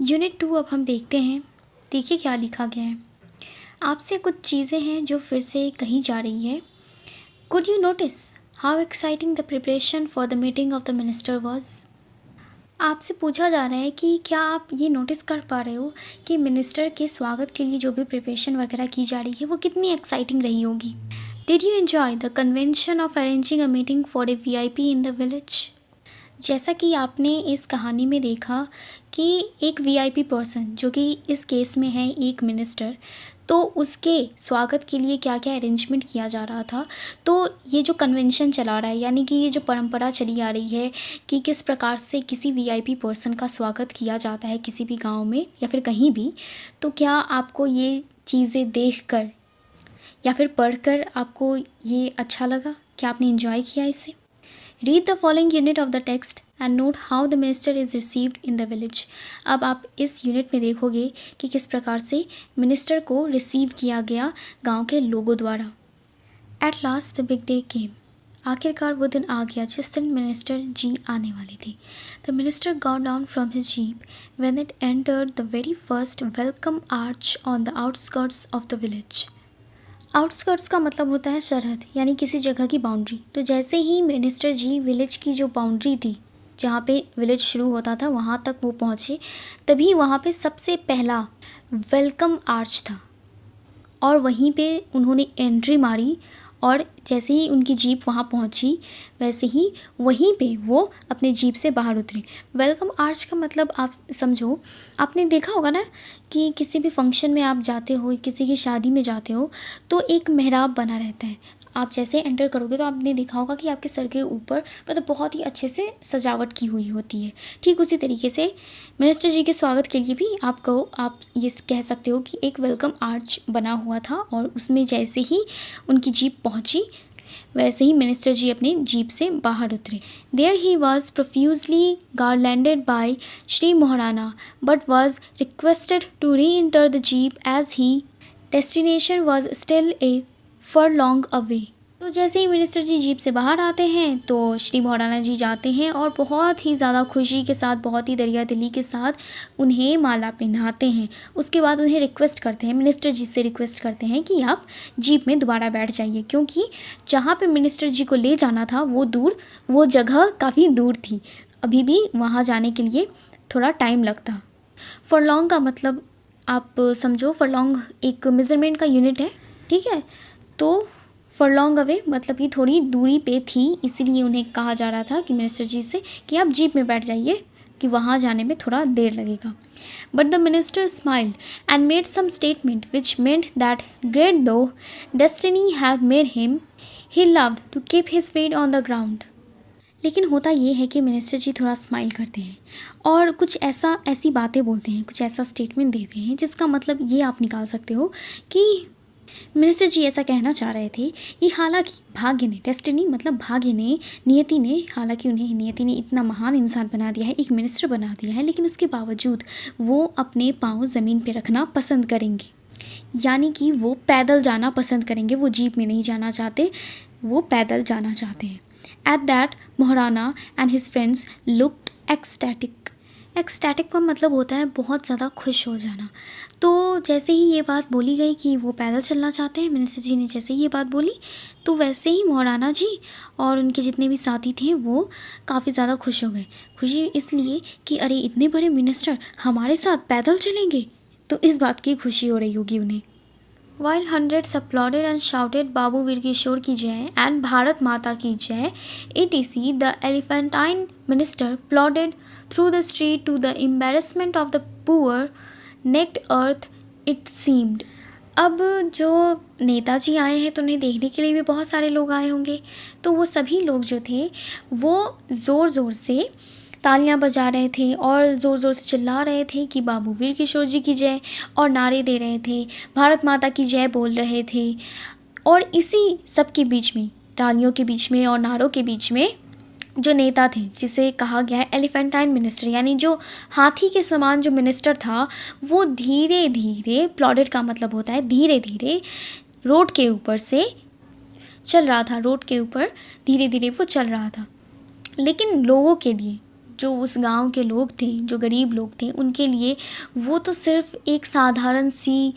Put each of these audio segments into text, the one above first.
Unit 2 अब हम देखते हैं। देखिए क्या लिखा गया है। आपसे कुछ चीज़ें हैं जो फिर से कही जा रही है। Could you notice how exciting the preparation for the meeting of the minister was. आपसे पूछा जा रहा है कि क्या आप ये नोटिस कर पा रहे हो कि मिनिस्टर के स्वागत के लिए जो भी प्रिपरेशन वगैरह की जा रही है वो कितनी एक्साइटिंग रही होगी। Did you enjoy the convention of arranging a meeting for a VIP in the village. जैसा कि आपने इस कहानी में देखा कि एक वीआईपी पर्सन जो कि इस केस में है एक मिनिस्टर, तो उसके स्वागत के लिए क्या क्या अरेंजमेंट किया जा रहा था। तो ये जो कन्वेंशन चला रहा है, यानी कि ये जो परंपरा चली आ रही है कि किस प्रकार से किसी वीआईपी पर्सन का स्वागत किया जाता है किसी भी गांव में या फिर कहीं भी, तो क्या आपको ये चीज़ें देखकर या फिर पढ़कर आपको ये अच्छा लगा? क्या आपने एंजॉय किया इसे? Read the following unit of the text and note how the minister is received in the village. अब आप इस यूनिट में देखोगे कि किस प्रकार से मिनिस्टर को रिसीव किया गया गांव के लोगों द्वारा। At last the big day came. आखिरकार वो दिन आ गया जिस दिन मिनिस्टर जी आने वाले थे। The minister got down from his jeep when it entered the very first welcome arch on the outskirts of the village. Outskirts का मतलब होता है सरहद, यानी किसी जगह की बाउंड्री। तो जैसे ही मिनिस्टर जी विलेज की जो बाउंड्री थी जहाँ पे विलेज शुरू होता था वहाँ तक वो पहुँचे, तभी वहाँ पे सबसे पहला वेलकम आर्च था और वहीं पे उन्होंने एंट्री मारी। और जैसे ही उनकी जीप वहाँ पहुँची वैसे ही वहीं पे वो अपने जीप से बाहर उतरे। वेलकम आर्च का मतलब आप समझो, आपने देखा होगा ना कि किसी भी फंक्शन में आप जाते हो, किसी की शादी में जाते हो, तो एक मेहराब बना रहता है। आप जैसे एंटर करोगे तो आपने देखा होगा कि आपके सर के ऊपर मतलब बहुत ही अच्छे से सजावट की हुई होती है। ठीक उसी तरीके से मिनिस्टर जी के स्वागत के लिए भी आप ये कह सकते हो कि एक वेलकम आर्च बना हुआ था और उसमें जैसे ही उनकी जीप पहुंची वैसे ही मिनिस्टर जी अपनी जीप से बाहर उतरे। There he was profusely garlanded by Shri Maharana but was requested to reenter the jeep as he destination was still a furlong away. तो जैसे ही मिनिस्टर जी जीप से बाहर आते हैं तो श्री महाराणा जी जाते हैं और बहुत ही ज़्यादा खुशी के साथ, बहुत ही दरिया दिली के साथ उन्हें माला पहनाते हैं। उसके बाद उन्हें रिक्वेस्ट करते हैं, मिनिस्टर जी से रिक्वेस्ट करते हैं कि आप जीप में दोबारा बैठ जाइए, क्योंकि जहाँ पे मिनिस्टर जी को ले जाना था वो जगह काफ़ी दूर थी। अभी भी वहाँ जाने के लिए थोड़ा टाइम लगता। फरलॉन्ग का मतलब आप समझो, फरलॉन्ग एक मेज़रमेंट का यूनिट है, ठीक है। तो फरलॉन्ग अवे मतलब कि थोड़ी दूरी पे थी, इसीलिए उन्हें कहा जा रहा था कि मिनिस्टर जी से कि आप जीप में बैठ जाइए कि वहाँ जाने में थोड़ा देर लगेगा। But the minister smiled and made some statement which meant that great though destiny had made him, he loved to keep his feet on the ground. लेकिन होता ये है कि मिनिस्टर जी थोड़ा स्माइल करते हैं और कुछ ऐसी बातें बोलते हैं, कुछ ऐसा स्टेटमेंट देते हैं जिसका मतलब ये आप निकाल सकते हो कि मिनिस्टर जी ऐसा कहना चाह रहे थे कि हालांकि भाग्य ने, डेस्टिनी मतलब भाग्य ने, नियति ने, हालांकि उन्हें नियति ने इतना महान इंसान बना दिया है, एक मिनिस्टर बना दिया है, लेकिन उसके बावजूद वो अपने पाँव ज़मीन पे रखना पसंद करेंगे। यानी कि वो पैदल जाना पसंद करेंगे, वो जीप में नहीं जाना चाहते, वो पैदल जाना चाहते हैं। At that Maharana and his friends looked ecstatic. Ecstatic का मतलब होता है बहुत ज़्यादा खुश हो जाना। तो जैसे ही ये बात बोली गई कि वो पैदल चलना चाहते हैं, मिनिस्टर जी ने जैसे ही ये बात बोली तो वैसे ही महाराणा जी और उनके जितने भी साथी थे वो काफ़ी ज़्यादा खुश हो गए। खुशी इसलिए कि अरे इतने बड़े मिनिस्टर हमारे साथ पैदल चलेंगे, तो इस बात की खुशी हो रही होगी उन्हें। While hundreds applauded and shouted बाबू वीर किशोर की जय and भारत माता की जय, etc., the elephantine minister plodded through the street to the embarrassment of the poor necked earth it seemed. अब जो नेताजी आए हैं तो उन्हें देखने के लिए भी बहुत सारे लोग आए होंगे, तो वो सभी लोग जो थे वो ज़ोर ज़ोर से तालियां बजा रहे थे और ज़ोर ज़ोर से चिल्ला रहे थे कि बाबू वीर किशोर जी की जय, और नारे दे रहे थे, भारत माता की जय बोल रहे थे। और इसी सब के बीच में, तालियों के बीच में और नारों के बीच में, जो नेता थे जिसे कहा गया है एलिफेंटाइन मिनिस्टर, यानी जो हाथी के समान जो मिनिस्टर था, वो धीरे धीरे, प्लॉडेड का मतलब होता है धीरे धीरे, रोड के ऊपर से चल रहा था। रोड के ऊपर धीरे धीरे वो चल रहा था, लेकिन लोगों के लिए, जो उस गांव के लोग थे, जो गरीब लोग थे, उनके लिए वो तो सिर्फ एक साधारण सी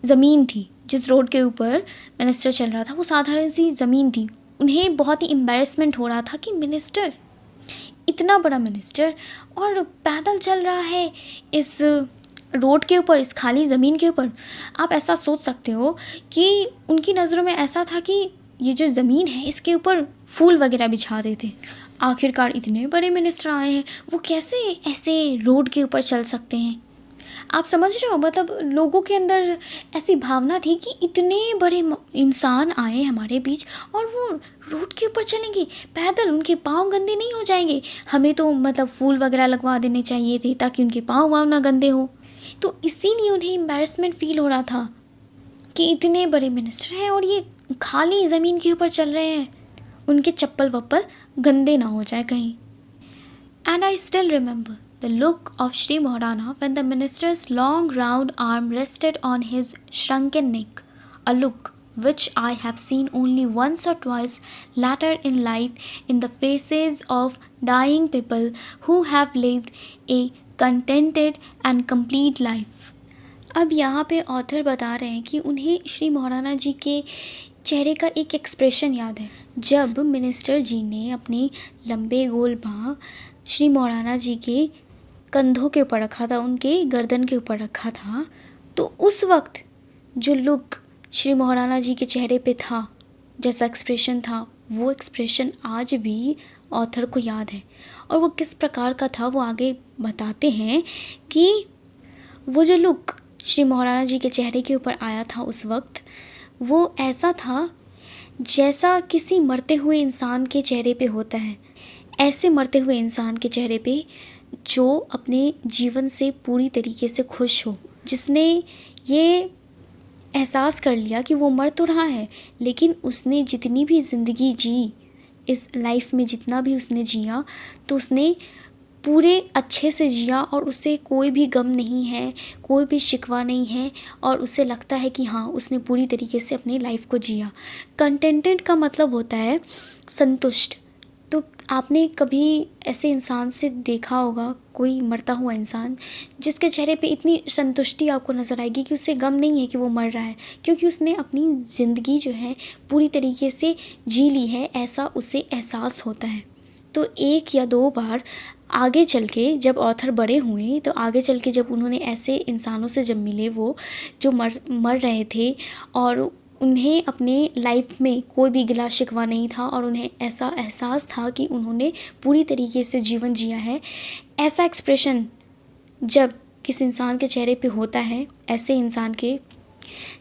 ज़मीन थी। जिस रोड के ऊपर मिनिस्टर चल रहा था वो साधारण सी ज़मीन थी। उन्हें बहुत ही एम्बैरेसमेंट हो रहा था कि मिनिस्टर, इतना बड़ा मिनिस्टर, और पैदल चल रहा है इस रोड के ऊपर, इस खाली ज़मीन के ऊपर। आप ऐसा सोच सकते हो कि उनकी नज़रों में ऐसा था कि ये जो ज़मीन है इसके ऊपर फूल वगैरह बिछा देते। आखिरकार इतने बड़े मिनिस्टर आए हैं, वो कैसे ऐसे रोड के ऊपर चल सकते हैं। आप समझ रहे हो, मतलब लोगों के अंदर ऐसी भावना थी कि इतने बड़े इंसान आए हमारे बीच और वो रोड के ऊपर चलेंगे पैदल, उनके पाँव गंदे नहीं हो जाएंगे। हमें तो मतलब फूल वगैरह लगवा देने चाहिए थे ताकि उनके पाँव वाँव ना गंदे हो। तो इसीलिए उन्हें एम्बैरेसमेंट फील हो रहा था कि इतने बड़े मिनिस्टर हैं और ये खाली ज़मीन के ऊपर चल रहे हैं, उनके चप्पल वप्पल गंदे ना हो जाए कहीं। And I still remember the look of Shri Maharana when the minister's long round arm rested on his shrunken neck, a look which I have seen only once or twice later in life in the faces of dying people who have lived a contented and complete life. अब यहाँ पे author बता रहे हैं कि उन्हें श्री महाराणा जी के चेहरे का एक एक्सप्रेशन याद है। जब मिनिस्टर जी ने अपने लंबे गोल बाँह श्री महाराणा जी के कंधों के ऊपर रखा था, उनके गर्दन के ऊपर रखा था, तो उस वक्त जो लुक श्री महाराणा जी के चेहरे पे था, जैसा एक्सप्रेशन था, वो एक्सप्रेशन आज भी ऑथर को याद है। और वो किस प्रकार का था वो आगे बताते हैं कि वो जो लुक श्री महाराणा जी के चेहरे के ऊपर आया था उस वक्त, वो ऐसा था जैसा किसी मरते हुए इंसान के चेहरे पे होता है। ऐसे मरते हुए इंसान के चेहरे पे जो अपने जीवन से पूरी तरीके से खुश हो, जिसने ये एहसास कर लिया कि वो मर तो रहा है लेकिन उसने जितनी भी ज़िंदगी जी, इस लाइफ में जितना भी उसने जिया तो उसने पूरे अच्छे से जिया और उसे कोई भी गम नहीं है, कोई भी शिकवा नहीं है और उसे लगता है कि हाँ उसने पूरी तरीके से अपनी लाइफ को जिया। कंटेंटेड का मतलब होता है संतुष्ट। तो आपने कभी ऐसे इंसान से देखा होगा, कोई मरता हुआ इंसान जिसके चेहरे पे इतनी संतुष्टि आपको नज़र आएगी कि उसे गम नहीं है कि वो मर रहा है, क्योंकि उसने अपनी ज़िंदगी जो है पूरी तरीके से जी ली है, ऐसा उसे एहसास होता है। तो एक या दो बार आगे चल के जब ऑथर बड़े हुए तो आगे चल के जब उन्होंने ऐसे इंसानों से जब मिले, वो जो मर रहे थे और उन्हें अपने लाइफ में कोई भी गिला शिकवा नहीं था और उन्हें ऐसा एहसास था कि उन्होंने पूरी तरीके से जीवन जिया है, ऐसा एक्सप्रेशन जब किसी इंसान के चेहरे पे होता है, ऐसे इंसान के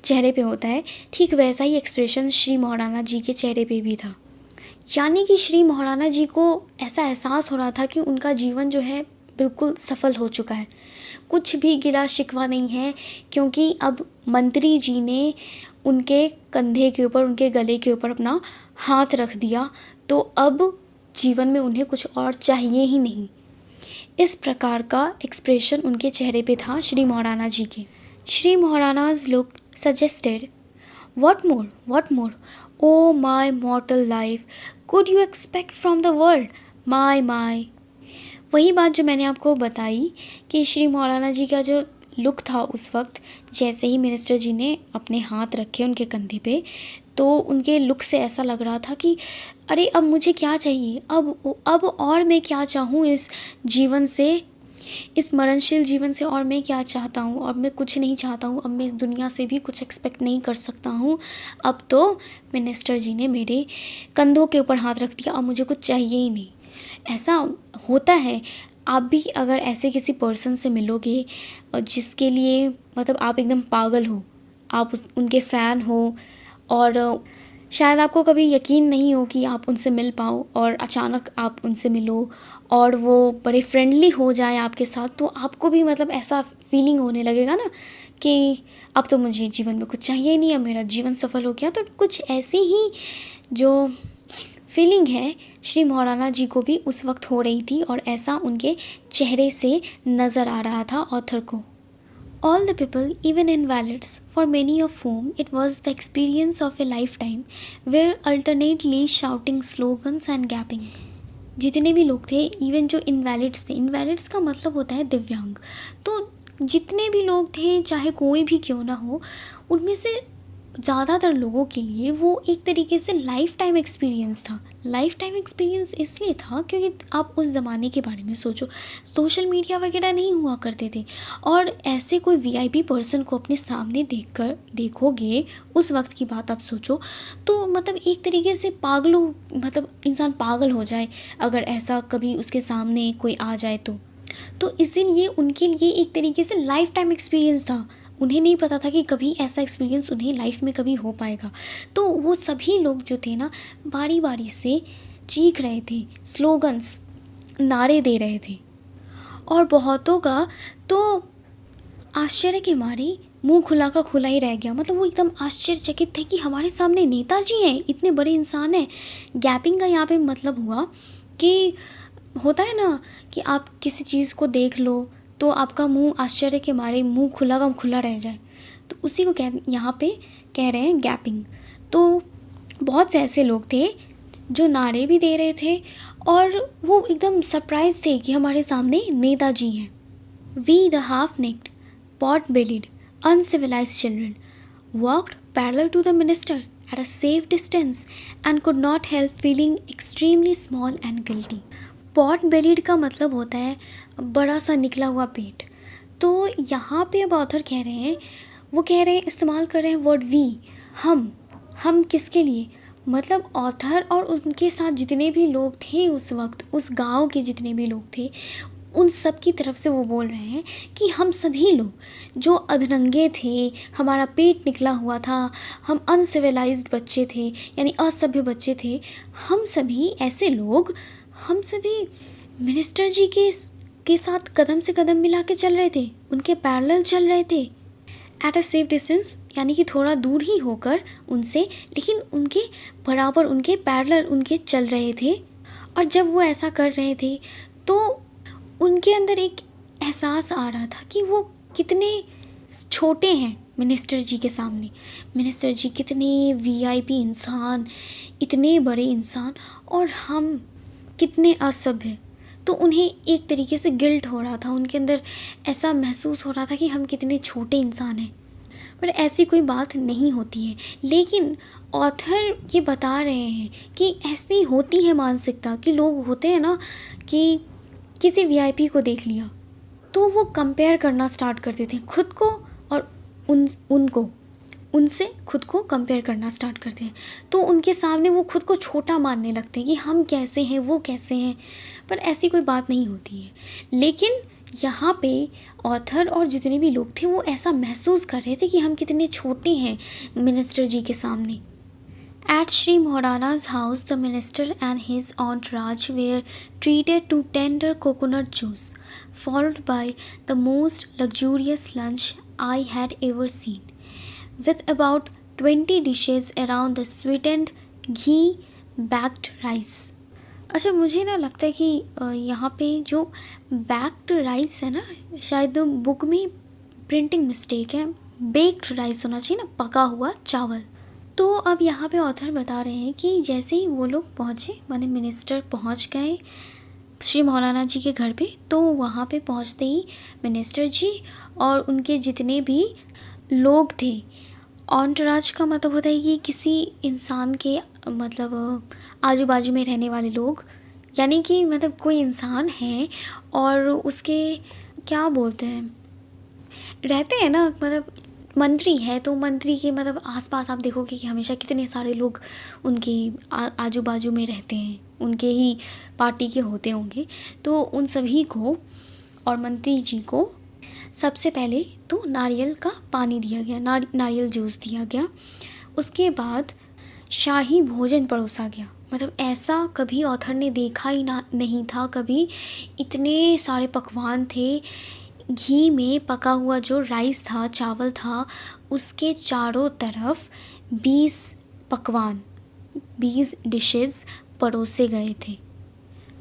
चेहरे पे होता है, ठीक वैसा ही एक्सप्रेशन श्री महाराणा जी के चेहरे पे भी था। यानी कि श्री महाराणा जी को ऐसा एहसास हो रहा था कि उनका जीवन जो है बिल्कुल सफल हो चुका है, कुछ भी गिला शिकवा नहीं है, क्योंकि अब मंत्री जी ने उनके कंधे के ऊपर, उनके गले के ऊपर अपना हाथ रख दिया, तो अब जीवन में उन्हें कुछ और चाहिए ही नहीं। इस प्रकार का एक्सप्रेशन उनके चेहरे पे था श्री महाराणा जी के। Shri महाराणा's look suggested, what more, oh my mortal life, could you expect from the world, my। वही बात जो मैंने आपको बताई कि श्री महाराणा जी का जो लुक था उस वक्त, जैसे ही मिनिस्टर जी ने अपने हाथ रखे उनके कंधे पे, तो उनके लुक से ऐसा लग रहा था कि अरे अब मुझे क्या चाहिए, अब और मैं क्या चाहूँ इस जीवन से, इस मरणशील जीवन से, और मैं क्या चाहता हूँ, और मैं कुछ नहीं चाहता हूँ, अब मैं इस दुनिया से भी कुछ एक्सपेक्ट नहीं कर सकता हूँ। अब तो मिनिस्टर जी ने मेरे कंधों के ऊपर हाथ रख दिया, अब मुझे कुछ चाहिए ही नहीं। ऐसा होता है। आप भी अगर ऐसे किसी पर्सन से मिलोगे जिसके लिए मतलब आप एकदम पागल हो, आप उनके फ़ैन हो और शायद आपको कभी यकीन नहीं हो कि आप उनसे मिल पाओ, और अचानक आप उनसे मिलो और वो बड़े फ्रेंडली हो जाएं आपके साथ, तो आपको भी मतलब ऐसा फीलिंग होने लगेगा ना कि अब तो मुझे जीवन में कुछ चाहिए ही नहीं, अब मेरा जीवन सफल हो गया। तो कुछ ऐसी ही जो फीलिंग है श्री महाराणा जी को भी उस वक्त हो रही थी और ऐसा उनके चेहरे से नज़र आ रहा था ऑथर को। All the people, even invalids, for many of whom it was the experience of a lifetime, were alternately shouting slogans and gaping. जितने भी लोग थे, इवन जो इनवैलिड्स थे, इनवैलिड्स का मतलब होता है दिव्यांग, तो जितने भी लोग थे, चाहे कोई भी क्यों ना हो, उनमें से ज़्यादातर लोगों के लिए वो एक तरीके से लाइफ टाइम एक्सपीरियंस था। लाइफ टाइम एक्सपीरियंस इसलिए था क्योंकि आप उस ज़माने के बारे में सोचो, सोशल मीडिया वगैरह नहीं हुआ करते थे, और ऐसे कोई वीआईपी पर्सन को अपने सामने देखोगे, उस वक्त की बात आप सोचो, तो मतलब एक तरीके से मतलब इंसान पागल हो जाए अगर ऐसा कभी उसके सामने कोई आ जाए तो इसीलिए उनके लिए एक तरीके से लाइफ टाइम एक्सपीरियंस था। उन्हें नहीं पता था कि कभी ऐसा एक्सपीरियंस उन्हें लाइफ में कभी हो पाएगा। तो वो सभी लोग जो थे ना, बारी बारी से चीख रहे थे, स्लोगन्स, नारे दे रहे थे, और बहुतों का तो आश्चर्य के मारे मुंह खुला का खुला ही रह गया। मतलब वो एकदम आश्चर्यचकित थे कि हमारे सामने नेताजी हैं, इतने बड़े इंसान हैं। गैपिंग का यहाँ पे मतलब हुआ कि होता है ना कि आप किसी चीज़ को देख लो तो आपका मुंह आश्चर्य के मारे मुंह खुला का खुला रह जाए, तो उसी को यहाँ पे कह रहे हैं गैपिंग। तो बहुत से ऐसे लोग थे जो नारे भी दे रहे थे और वो एकदम सरप्राइज थे कि हमारे सामने नेताजी हैं। We the half naked, pot bellied, uncivilized children walked parallel to the minister at a safe distance and could not help feeling extremely small and guilty. Pot bellied का मतलब होता है बड़ा सा निकला हुआ पेट। तो यहाँ पे अब ऑथर कह रहे हैं, वो कह रहे हैं, इस्तेमाल कर रहे हैं वर्ड वी, हम किसके लिए, मतलब ऑथर और उनके साथ जितने भी लोग थे उस वक्त, उस गांव के जितने भी लोग थे, उन सब की तरफ से वो बोल रहे हैं कि हम सभी लोग जो अधरंगे थे, हमारा पेट निकला हुआ था, हम अनसिविलाइज्ड बच्चे थे, यानी असभ्य बच्चे थे, हम सभी ऐसे लोग, हम सभी मिनिस्टर जी के साथ कदम से कदम मिला के चल रहे थे, उनके पैरेलल चल रहे थे। एट अ सेफ डिस्टेंस, यानी कि थोड़ा दूर ही होकर उनसे, लेकिन उनके बराबर, उनके पैरेलल उनके चल रहे थे। और जब वो ऐसा कर रहे थे तो उनके अंदर एक एहसास आ रहा था कि वो कितने छोटे हैं मिनिस्टर जी के सामने। मिनिस्टर जी कितने वीआईपी इंसान, इतने बड़े इंसान, और हम कितने असभ्य। तो उन्हें एक तरीके से गिल्ट हो रहा था, उनके अंदर ऐसा महसूस हो रहा था कि हम कितने छोटे इंसान हैं। पर ऐसी कोई बात नहीं होती है, लेकिन ऑथर ये बता रहे हैं कि ऐसी होती है मानसिकता कि लोग होते हैं ना कि किसी वीआईपी को देख लिया तो वो कंपेयर करना स्टार्ट कर देते हैं खुद को, और उनसे खुद को कंपेयर करना स्टार्ट करते हैं। तो उनके सामने वो खुद को छोटा मानने लगते हैं कि हम कैसे हैं, वो कैसे हैं। पर ऐसी कोई बात नहीं होती है। लेकिन यहाँ पे ऑथर और जितने भी लोग थे वो ऐसा महसूस कर रहे थे कि हम कितने छोटे हैं मिनिस्टर जी के सामने। At Sri Mohorana's house, the minister and his entourage were treated to tender coconut juice, followed by the most luxurious lunch I had ever seen, with about 20 dishes around the sweetened ghee-backed rice. अच्छा, मुझे ना लगता है कि यहाँ पे जो backed rice है ना, शायद बुक में प्रिंटिंग मिस्टेक है, बेक्ड राइस होना चाहिए ना, पका हुआ चावल। तो अब यहाँ पे ऑथर बता रहे हैं कि जैसे ही वो लोग पहुँचे, माने मिनिस्टर पहुँच गए श्री मौलाना जी के घर पे, तो वहाँ पे पहुँचते ही मिनिस्टर जी और उनके जितने भी लोग थे, ऑन्टराज का मतलब होता है कि किसी इंसान के मतलब आजू बाजू में रहने वाले लोग, यानी कि मतलब कोई इंसान है और उसके क्या बोलते हैं, रहते हैं ना, मतलब मंत्री है तो मंत्री के मतलब आसपास आप देखोगे कि हमेशा कितने सारे लोग उनके आजू बाजू में रहते हैं, उनके ही पार्टी के होते होंगे। तो उन सभी को और मंत्री जी को सबसे पहले तो नारियल का पानी दिया गया, नारियल जूस दिया गया। उसके बाद शाही भोजन परोसा गया। मतलब ऐसा कभी ऑथर ने देखा ही नहीं था कभी, इतने सारे पकवान थे। घी में पका हुआ जो राइस था, चावल था, उसके चारों तरफ 20 डिशेस परोसे गए थे।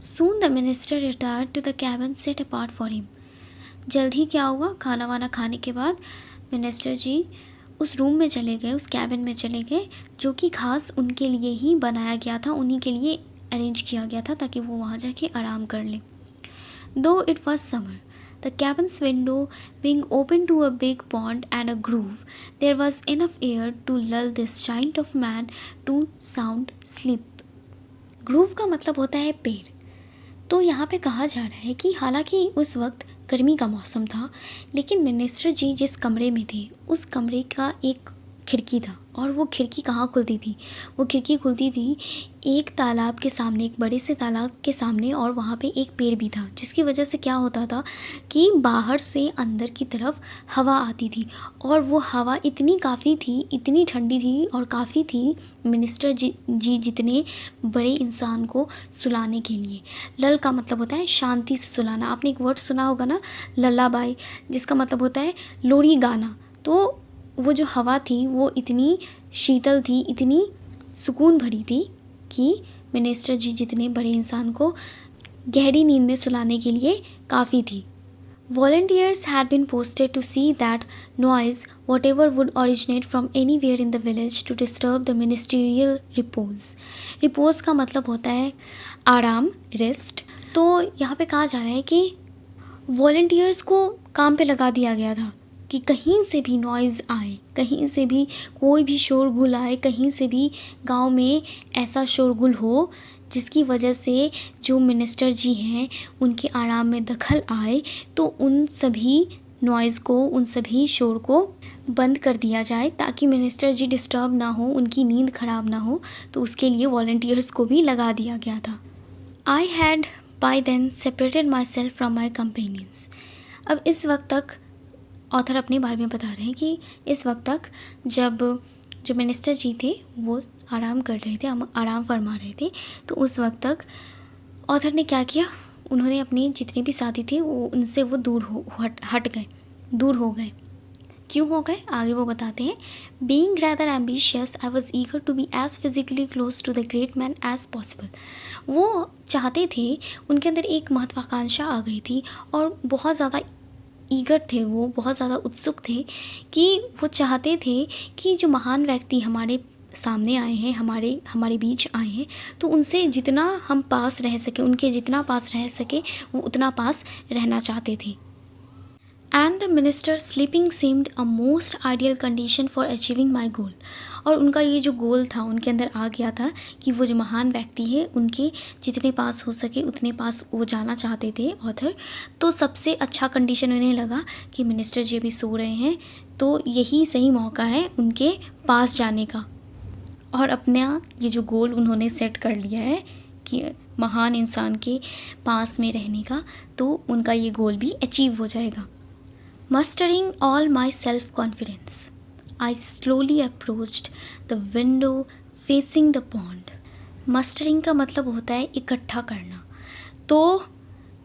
Soon the minister retired to the cabin set apart for him. जल्द ही क्या हुआ, खाना वाना खाने के बाद मिनिस्टर जी उस रूम में चले गए, उस कैबिन में चले गए जो कि ख़ास उनके लिए ही बनाया गया था, उन्हीं के लिए अरेंज किया गया था ताकि वो वहाँ जाके आराम कर लें। दो it was summer, the cabin's window being open to a big pond and a grove, there was enough air to lull this giant of man to sound sleep. Groove का मतलब होता है पेड़। तो यहाँ पे कहा जा रहा है कि हालांकि उस वक्त गर्मी का मौसम था, लेकिन मिनिस्टर जी जिस कमरे में थे उस कमरे का एक खिड़की था, और वो खिड़की कहाँ खुलती थी? वो खिड़की खुलती थी एक तालाब के सामने, एक बड़े से तालाब के सामने, और वहाँ पे एक पेड़ भी था, जिसकी वजह से क्या होता था कि बाहर से अंदर की तरफ हवा आती थी, और वो हवा इतनी काफ़ी थी, इतनी ठंडी थी और काफ़ी थी मिनिस्टर जी जितने बड़े इंसान को सुलाने के लिए। लल का मतलब होता है शांति से सुलाना। आपने एक वर्ड सुना होगा ना, लल्लाबाई, जिसका मतलब होता है लोरी गाना। तो वो जो हवा थी वो इतनी शीतल थी, इतनी सुकून भरी थी कि मिनिस्टर जी जितने बड़े इंसान को गहरी नींद में सुलाने के लिए काफ़ी थी। Volunteers had been posted to see that noise, whatever would originate from anywhere in the village, to disturb the ministerial repose. Repose का मतलब होता है आराम, रेस्ट। तो यहाँ पे कहा जा रहा है कि वॉलंटियर्स को काम पे लगा दिया गया था कि कहीं से भी नॉइज़ आए, कहीं से भी कोई भी शोरगुल आए, कहीं से भी गांव में ऐसा शोरगुल हो जिसकी वजह से जो मिनिस्टर जी हैं उनके आराम में दखल आए, तो उन सभी नॉइज़ को, उन सभी शोर को बंद कर दिया जाए ताकि मिनिस्टर जी डिस्टर्ब ना हो, उनकी नींद ख़राब ना हो। तो उसके लिए वॉलंटियर्स को भी लगा दिया गया था। I had by then separated myself from my companions. अब इस वक्त तक ऑथर अपने बारे में बता रहे हैं कि इस वक्त तक जब जो मिनिस्टर जी थे वो आराम कर रहे थे, आराम फरमा रहे थे, तो उस वक्त तक ऑथर ने क्या किया, उन्होंने अपने जितने भी साथी थे वो उनसे वो दूर हो गए। क्यों हो गए आगे वो बताते हैं। Being rather ambitious I was eager to be as physically close to the great man as possible. वो चाहते थे, उनके अंदर एक महत्वाकांक्षा आ गई थी और बहुत ज़्यादा ईगर थे, वो बहुत ज़्यादा उत्सुक थे कि वो चाहते थे कि जो महान व्यक्ति हमारे सामने आए हैं, हमारे बीच आए हैं, तो उनसे जितना हम पास रह सके, उनके जितना पास रह सके वो उतना पास रहना चाहते थे। And the minister sleeping seemed a most ideal condition for achieving my goal. और उनका ये जो गोल था उनके अंदर आ गया था कि वो जो महान व्यक्ति है उनके जितने पास हो सके उतने पास वो जाना चाहते थे ऑथर। तो सबसे अच्छा कंडीशन उन्हें लगा कि मिनिस्टर जी अभी सो रहे हैं, तो यही सही मौका है उनके पास जाने का, और अपना ये जो गोल उन्होंने सेट कर लिया है कि महान इंसान के पास में रहने का, तो उनका ये गोल भी अचीव हो जाएगा। Mustering all my self-confidence, I slowly approached the window facing the pond. Mustering का मतलब होता है इकट्ठा करना। तो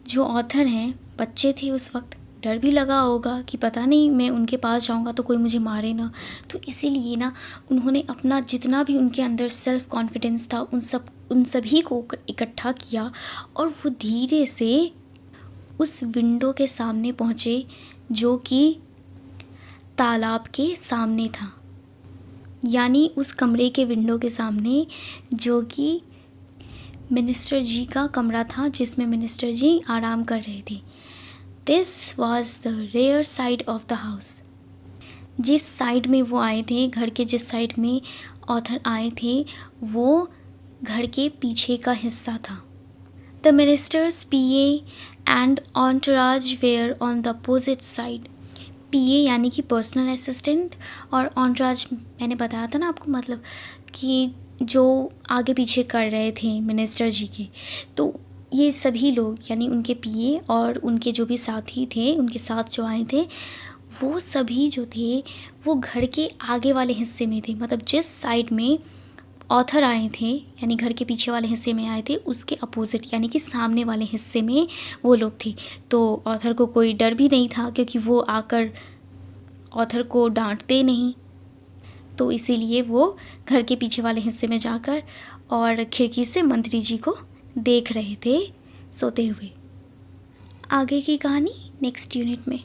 जो ऑथर हैं बच्चे थे उस वक्त, डर भी लगा होगा कि पता नहीं मैं उनके पास जाऊंगा तो कोई मुझे मारे ना, तो इसीलिए ना उन्होंने अपना जितना भी उनके अंदर सेल्फ कॉन्फिडेंस था उन सभी को इकट्ठा किया और वो धीरे से उस विंडो के सामने पहुँचे जो कि तालाब के सामने था, यानी उस कमरे के विंडो के सामने जो कि मिनिस्टर जी का कमरा था जिसमें मिनिस्टर जी आराम कर रहे थे। This was the rear side of the house. जिस साइड में वो आए थे, घर के जिस साइड में ऑथर आए थे, वो घर के पीछे का हिस्सा था। The minister's PA and entourage were on the opposite side. PA यानी कि पर्सनल असिस्टेंट, और ऑन्टराज मैंने बताया था ना आपको, मतलब कि जो आगे पीछे कर रहे थे मिनिस्टर जी के, तो ये सभी लोग यानी उनके पीए और उनके जो भी साथी थे, उनके साथ जो आए थे, वो सभी जो थे वो घर के आगे वाले हिस्से में थे। मतलब जिस साइड में ऑथर आए थे यानी घर के पीछे वाले हिस्से में आए थे, उसके अपोजिट यानी कि सामने वाले हिस्से में वो लोग थे। तो ऑथर को कोई डर भी नहीं था क्योंकि वो आकर ऑथर को डांटते नहीं, तो इसीलिए वो घर के पीछे वाले हिस्से में जाकर और खिड़की से मंत्री जी को देख रहे थे सोते हुए। आगे की कहानी नेक्स्ट यूनिट में।